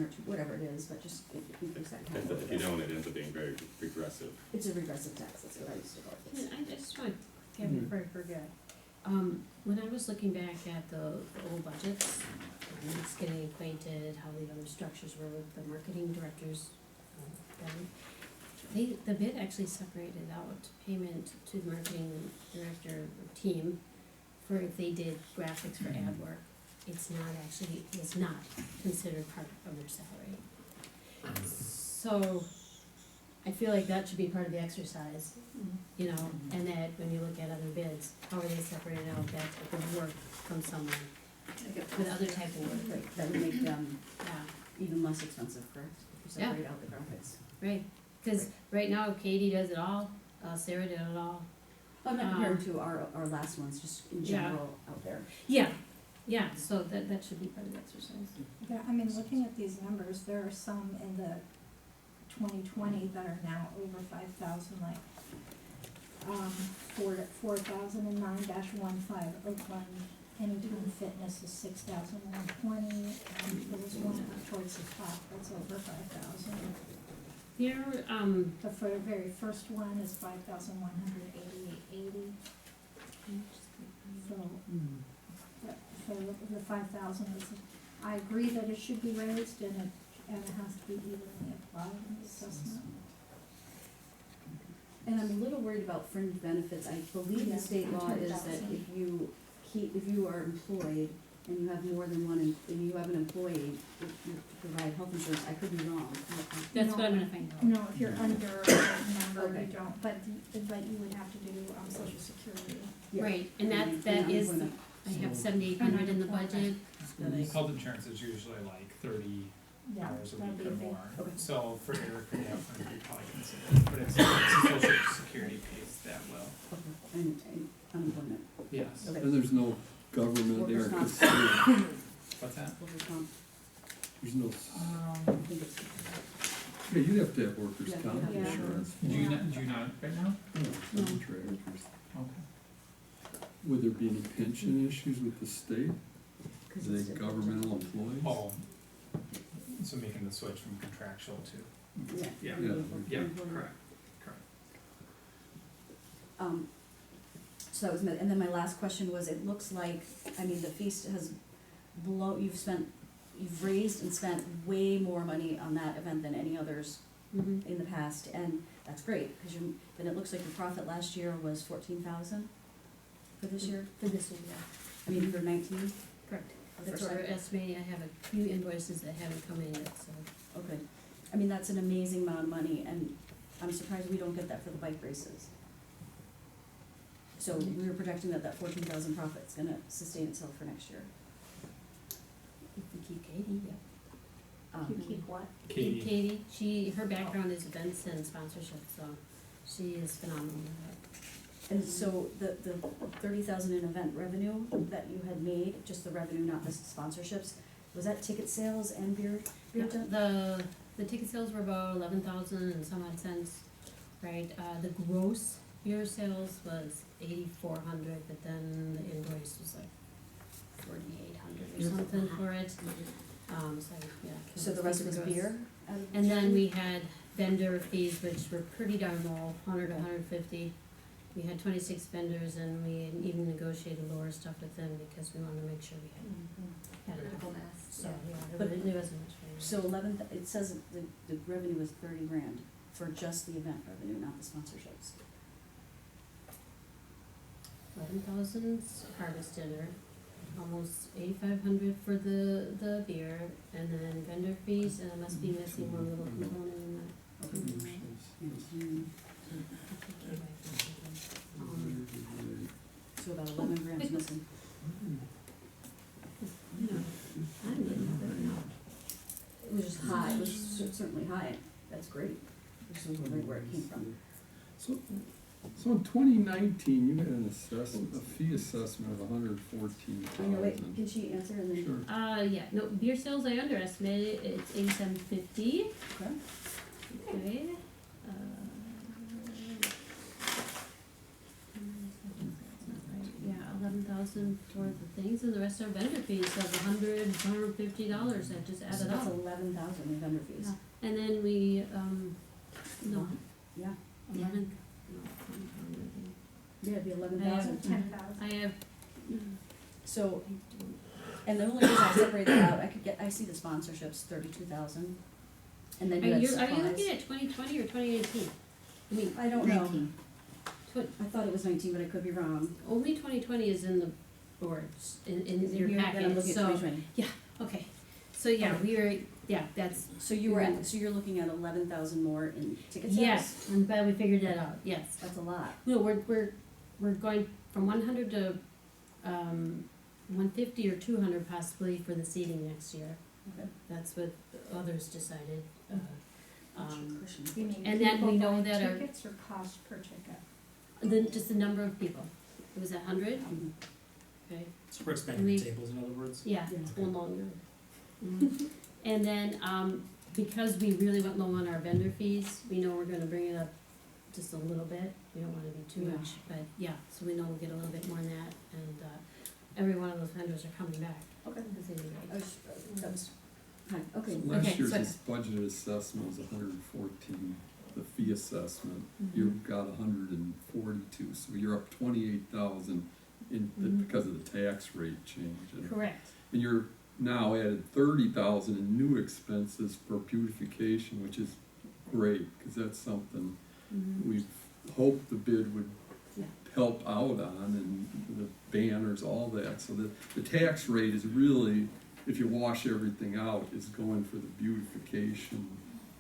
or two, whatever it is, but just increase that capital. If you don't, it ends up being very regressive. It's a regressive tax, that's what I used to call it. I just want, before I forget, when I was looking back at the old budgets, and just getting acquainted how the other structures were with the marketing directors, the bid actually separated out payment to the marketing director team for if they did graphics for ad work. It's not considered part of their salary. So, I feel like that should be part of the exercise, you know, and that when you look at other bids, how are they separated out, that type of work from someone with other type of work, Right, that would make them yeah, even less expensive, correct? If you separate out the graphics. right, cause right now Katie does it all, Sarah did it all. I'm not comparing to our last ones, just in Yeah. general out there. Yeah, so that should be part of the exercise. Yeah, I mean, looking at these numbers, there are some in the 2020 that are now over 5,000, like, 4009-15, Oakland Anytime Fitness is 6,120, there was one towards the top that's over 5,000. Here, The very first one is 5,188.80, so, so the 5,000 is, I agree that it should be raised and it has to be evenly applied in the assessment. And I'm a little worried about fringe benefits. I believe Yeah, the state law is that 10,000. if you are employed and you have more than one, and you have an employee, if you provide health insurance, I could be wrong. that's what I'm gonna find out. No, if you're under a certain number, Okay. you don't, but you would have to do, social security. Yeah. Right, and that And is, unemployment. I have 7,800 in the budget. Health insurance is usually like 30 Yeah, hours a that'd week be or big. more. Okay. So for Eric, we definitely probably consider, but it's social security pays that well. Okay, and unemployment. Yes. Okay. And there's no government Workers' there, comp. 'cause What's that? Workers' comp. there's no, I think it's, yeah, you'd have to have workers' Yeah, comp yeah. insurance. Do you not right now? No, contractors. Okay. Would there be any pension issues with the state? 'cause Are it's they different. governmental employees? Oh, so making the switch from contractual to, Yeah. yeah, Yeah. yeah, Employment. correct. So that was and then my last question was, it looks like, I mean, the feast has you've raised and spent way more money on that event than any others Mhm. in the past, and that's great, cause then it looks like your profit last year was 14,000 for this year, For this year, yeah, I mean, for 19? correct. For That's first what we're time? estimating, I have a few invoices that haven't come in yet, so. Okay, I mean, that's an amazing amount of money, and I'm surprised we don't get that for the bike races. So we were projecting that 14,000 profit's gonna sustain itself for next year. If we keep Katie, yeah. You keep what? Katie, her background is events and sponsorship, so she is phenomenal at it. And so the 30,000 in event revenue that you had made, just the revenue, not the sponsorships, was that ticket sales and beer Yeah, tent? the ticket sales were about 11,000 and some odd cents, right? The gross beer sales was 8,400, but then the invoice was like 4,800 or something for it. So the rest was beer? And then we had vendor fees, which were pretty darn low, 100 to 150. We had 26 vendors, and we even negotiated lower stuff with them because we wanted to make sure we had Critical enough. mass. So, yeah, But- there wasn't much for So it says the revenue was 30 grand for just the event revenue, not the sponsorships. 11,000 harvest dinner, almost 8,500 for the beer, and then vendor fees, and I must be missing one little component in that. So about 11 grams missing. It was just high, it was certainly high, that's great. This was wondering where it came from. So in 2019, you had a fee assessment of 114,000. I know, wait, can she answer and then? Sure. Yeah, no, beer sales I underestimated, it's 8750. Okay. Okay. Yeah, 11,000 thousand for the things, and the rest are vendor fees of $150 that just So added that's up. 11,000 in vendor fees. Yeah. And then we, no, Yeah, 11, yeah, it'd be I 11,000. 10,000. I have, So, and the only reason I separated that out, I see the sponsorships, 32,000. And then you had are you supplies. looking at 2020 or 2018? I mean, I don't know. 19. I thought it was 19, but I could be wrong. only 2020 is in the boards, in Is it your here? Then I'm packet, looking at so, 2020. okay. So, yeah, we are, yeah, that's, So you were at, so you're looking at 11,000 more in ticket sales? yes, I'm glad we figured that out, yes. That's a lot. No, we're going from 100 to, 150 or 200 possibly for the seating next year. Okay. That's what others decided. Cushion. You mean And then we people know buying that our- tickets or cost per ticket? Just the number of people. It was 100, Mhm. okay? So we're expanding We- the tables, in other words? Yeah, Yeah. it's going longer. And then, because we really went low on our vendor fees, we know we're gonna bring it up just a little bit. We don't wanna be too Yeah. much, but yeah, so we know we'll get a little bit more than that, and, every one of those vendors are coming back. Okay. Because they need I it. was, that was, hi, okay. So last Okay, year's so- this budgeted assessment was 114, the fee assessment, Mhm. you've got 142, so you're up 28,000 Mhm. because of the tax rate change. Correct. And you're now added 30,000 in new expenses for beautification, which is great, cause that's something Mhm. we've hoped the bid would Yeah. help out on, and the banners, all that, so the tax rate is really, if you wash everything out, is going for the beautification,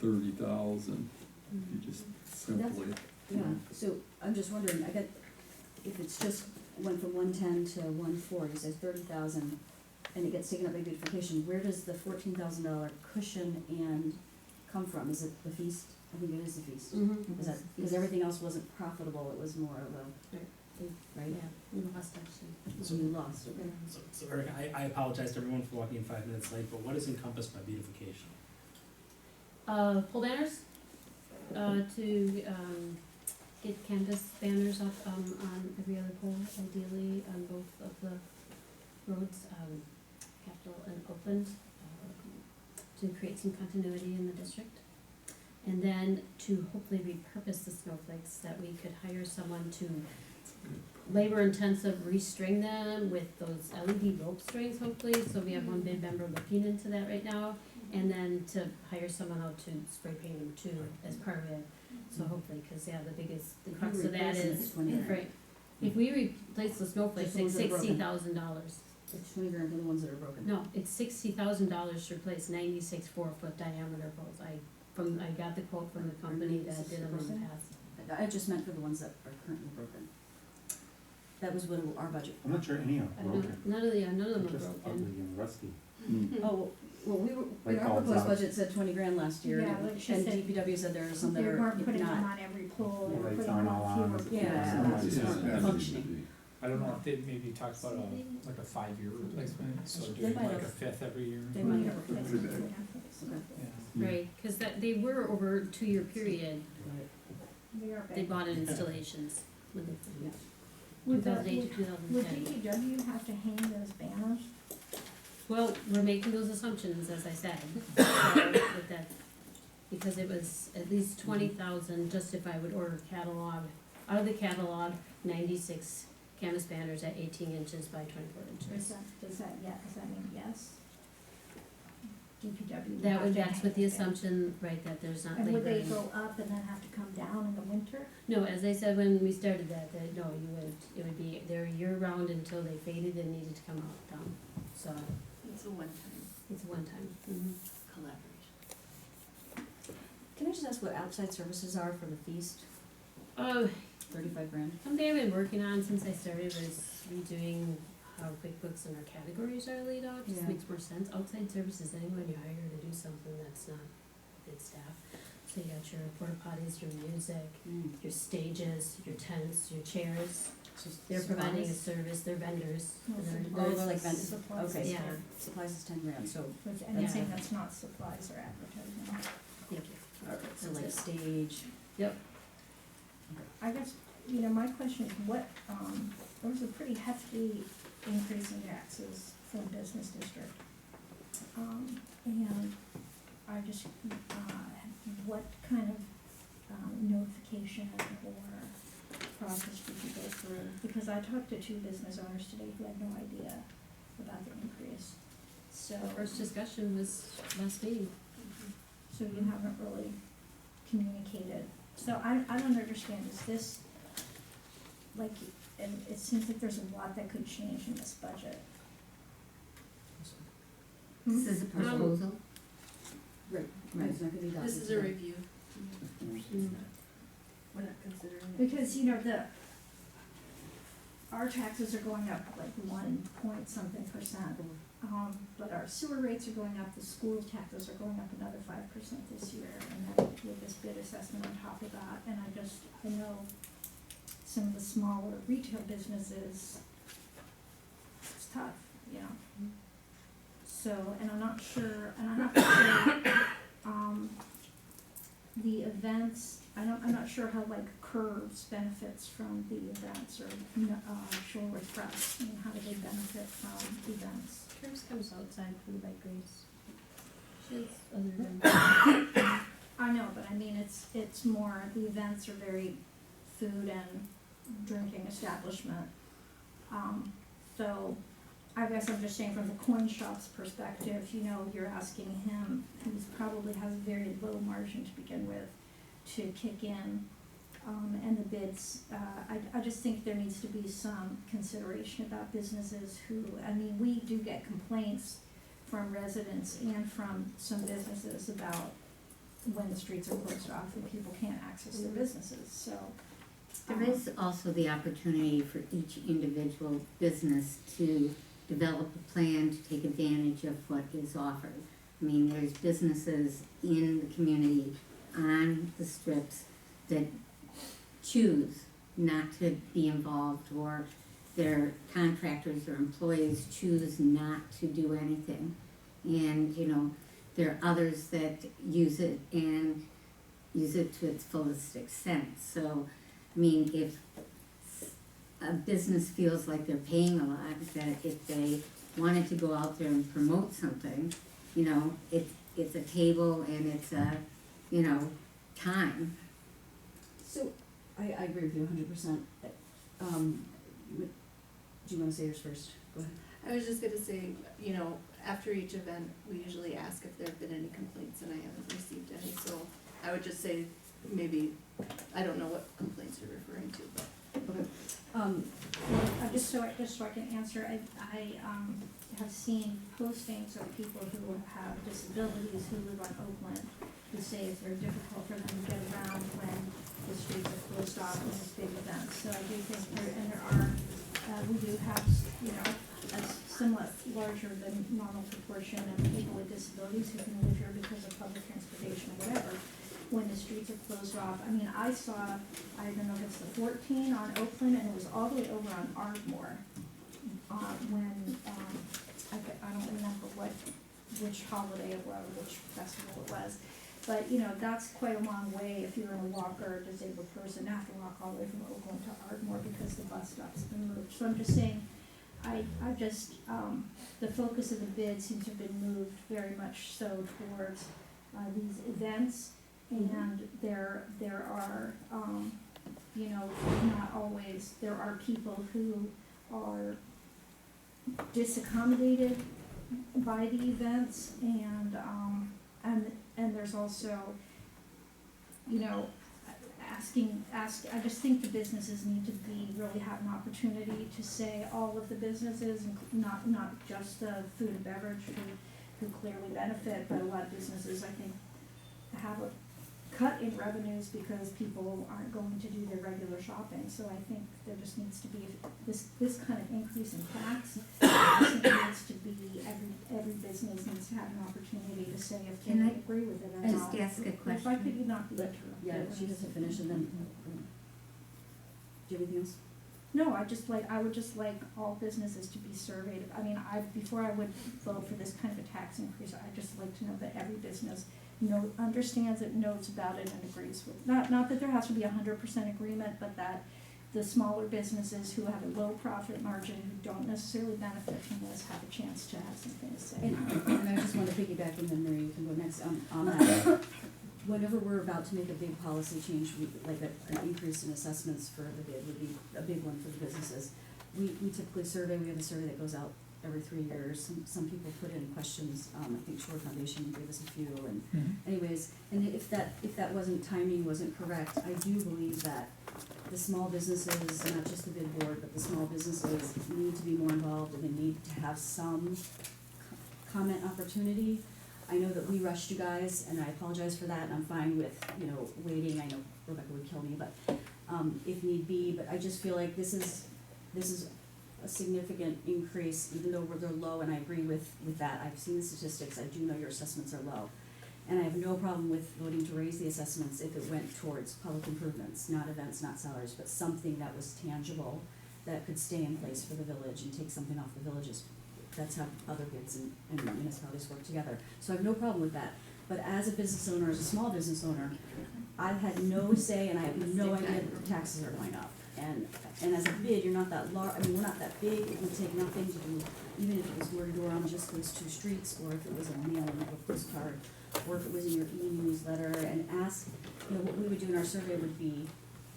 30,000, you just simply. Yeah, so I'm just wondering, I got, if it's just went from 110 to 140, so 30,000, and it gets taken up by beautification, where does the $14,000 cushion and come from? Is it the feast? I think it is the feast. Mhm. Is that, because everything else wasn't profitable, it was more of a, right? Yeah, we lost actually. So you lost, okay. So Eric, I apologize to everyone for walking in 5 minutes late, but what is encompassed by beautification? Pole banners, to, get canvas banners up, on every other pole, ideally on both of the roads, Capitol and Oakland, to create some continuity in the district. And then to hopefully repurpose the snowflakes, that we could hire someone to labor intensive restring them with those LED rope strings hopefully, so we have one bid member looking into that right now. And then to hire someone out to spray paint them too as part of it, so hopefully, cause yeah, the crux of that Replacing is, it's 20 grand. right, if we replace the snowflakes, Just the it's ones that are broken. $60,000. It's 20 grand for the ones that are broken. No, it's $60,000 to replace 96 4-foot diameter poles. I got the quote from the company that did them in the past. I just meant for the ones that are currently broken. That was what our budget. I'm not sure any are I don't- broken. None of them They're are just ugly broken. and rusty. Oh, well, we were, Like our all proposed jobs. budget said 20 grand last year, Yeah, and like she and said, DPW said there are some that They are weren't putting them not. on every pole, they Yeah, were they putting aren't them all on on. fewer. Yeah, poles. it's not functioning. I don't know if they maybe talked about like a 5-year replacement, so They doing might like a have. fifth every year. They We might need have a replaced replacement, it. yeah. Okay. Yeah. Right, cause they were over a 2-year period, We are they big. bought in installations when they, Yeah. Would the- 2008 to Would 2010. DPW have to hang those banners? Well, we're making those assumptions, as I said, so with that, because it was at least 20,000, just if I would order catalog, out of the catalog, 96 canvas banners at 18 inches by 24 inches. Does that mean yes? DPW would That have would, to that's hang what the the assumption, right, that there's not banners. And labor. would they go up and then have to come down in the winter? No, as I said when we started that no, it would be, they're year-round until they faded and needed to come out, down, so It's a one-time it's a one-time. collaboration. Can I just ask what outside services are for the feast? Oh, 35 grand? something I've been working on since I started was redoing how QuickBooks and our categories are laid out, just Yeah. makes more sense. Outside services, anyone you hire to do something that's not paid staff. So you got your porta potties, your music, your stages, your tents, your chairs, So they're providing a supplies? service, they're vendors. No, They're- supplies. Oh, they're like vendors. Supplies Okay. is Yeah. fair. Supplies is 10 grand, so, Which, anything that's not supplies or advertising. Thank you. okay, so That's like it. stage. Yep. I guess, my question is what, there was a pretty hefty increase in taxes for the business district. And I just, what kind of, notification or process did you go through? Because I talked to 2 business owners today who had no idea about the increase, so. The first discussion was last meeting. So you haven't really communicated. So I don't understand, is this, like, and it seems like there's a lot that could change in this budget. This is a proposal. Right, it's not gonna be adopted This is a today. review. Mm. We're not considering it. Because, our taxes are going up like 1 point something%. But our sewer rates are going up, the school taxes are going up another 5% this year, and then with this bid assessment on top of that, and I know some of the smaller retail businesses, it's tough, So, and I'm not sure, and I have to say, the events, I'm not sure how like Curves benefits from the events, or, Shorewood Press, how do they benefit from events? Curves comes outside from the bike race. She has other than. I know, but I mean, it's more, the events are very food and drinking establishment. So I guess I'm just saying from the coin shop's perspective, you're asking him, who's probably has a very low margin to begin with, to kick in, and the bids, I just think there needs to be some consideration about businesses who, we do get complaints from residents and from some businesses about when the streets are closed off and people can't access their businesses, so. There is also the opportunity for each individual business to develop a plan to take advantage of what is offered. There's businesses in the community on the strips that choose not to be involved, or their contractors or employees choose not to do anything. And, there are others that use it and use it to its fullest extent. So, if a business feels like they're paying a lot, that if they wanted to go out there and promote something, it's a table and it's a, time. So, I agree with you 100%. Do you wanna say yours first? Go ahead. I was just gonna say, after each event, we usually ask if there have been any complaints, and I haven't received any, so I would just say, maybe, I don't know what complaints you're referring to, but. Okay. Just so I can answer, I have seen postings of people who have disabilities who live on Oakland, who say it's very difficult for them to get around when the streets are closed off in this big event. So I do think we do have, a somewhat larger than normal proportion of people with disabilities who can live here because of public transportation or whatever, when the streets are closed off. I saw, I don't know if it's the 14 on Oakland, and it was all the way over on Ardmore, when, I don't remember which holiday it was, which festival it was. But, that's quite a long way if you're in a walker or disabled person, have to walk all the way from Oakland to Ardmore because the bus stop's been moved. So I'm just saying, the focus of the bid seems to have been moved very much so towards, these events. And there are, not always, there are people who are disaccommodated by the events, and there's also, I just think the businesses need to really have an opportunity to say all of the businesses, and not just the food and beverage who clearly benefit, but a lot of businesses, I think, have a cut in revenues because people aren't going to do their regular shopping. So I think there just needs to be this kind of increase in tax. I think it needs to be every business needs to have an opportunity to say if they Can I agree with it or not. just ask a If I question? could not be interrupted. Yeah, she has to finish and then, do you have anything else? No, I would just like all businesses to be surveyed. Before I would vote for this kind of a tax increase, I'd just like to know that every business understands it, knows about it, and agrees with. Not that there has to be 100% agreement, but that the smaller businesses who have a low profit margin, who don't necessarily benefit from this, have a chance to have something to say. And I just want to piggyback, and then Mary, you can go next, on that. Whenever we're about to make a big policy change, like an increase in assessments for the bid would be a big one for the businesses. We typically survey, we have a survey that goes out every 3 years. Some people put in questions, I think Shore Foundation gave us a few, and anyways, and if that timing wasn't correct, I do believe that the small businesses, not just the bid board, but the small businesses need to be more involved, and they need to have some comment opportunity. I know that we rushed you guys, and I apologize for that, and I'm fine with, waiting. I know Rebecca would kill me, but, if need be, but I just feel like this is a significant increase, even though they're low, and I agree with that. I've seen the statistics, I do know your assessments are low. And I have no problem with voting to raise the assessments if it went towards public improvements, not events, not salaries, but something that was tangible, that could stay in place for the village and take something off the villages. That's how other bids and municipalities work together. So I have no problem with that. But as a business owner, as a small business owner, I've had no say, and I have no idea that the taxes are going up. And as a bid, you're not that large, we're not that big, it would take nothing to do, even if it was door to door on just those 2 streets, or if it was a mailing of a postcard, or if it was in your e-newsletter, and ask, what we would do in our survey would be,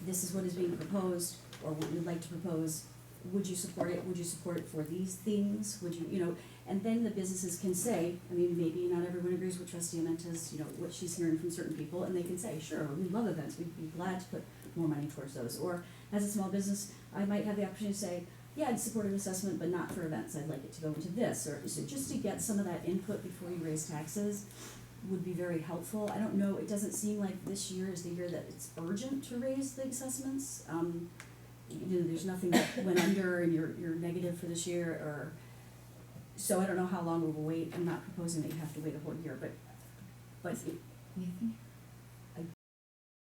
this is what is being proposed, or what we'd like to propose, would you support it? Would you support it for these things? Would you, and then the businesses can say, maybe not everyone agrees with Trustee Amenta's, what she's hearing from certain people, and they can say, sure, we love events, we'd be glad to put more money towards those. Or as a small business, I might have the opportunity to say, yeah, I'd support an assessment, but not for events, I'd like it to go into this, or so just to get some of that input before you raise taxes would be very helpful. I don't know, it doesn't seem like this year is the year that it's urgent to raise the assessments. There's nothing that went under and you're negative for this year, or, so I don't know how long we will wait. I'm not proposing that you have to wait a whole year, but Anything?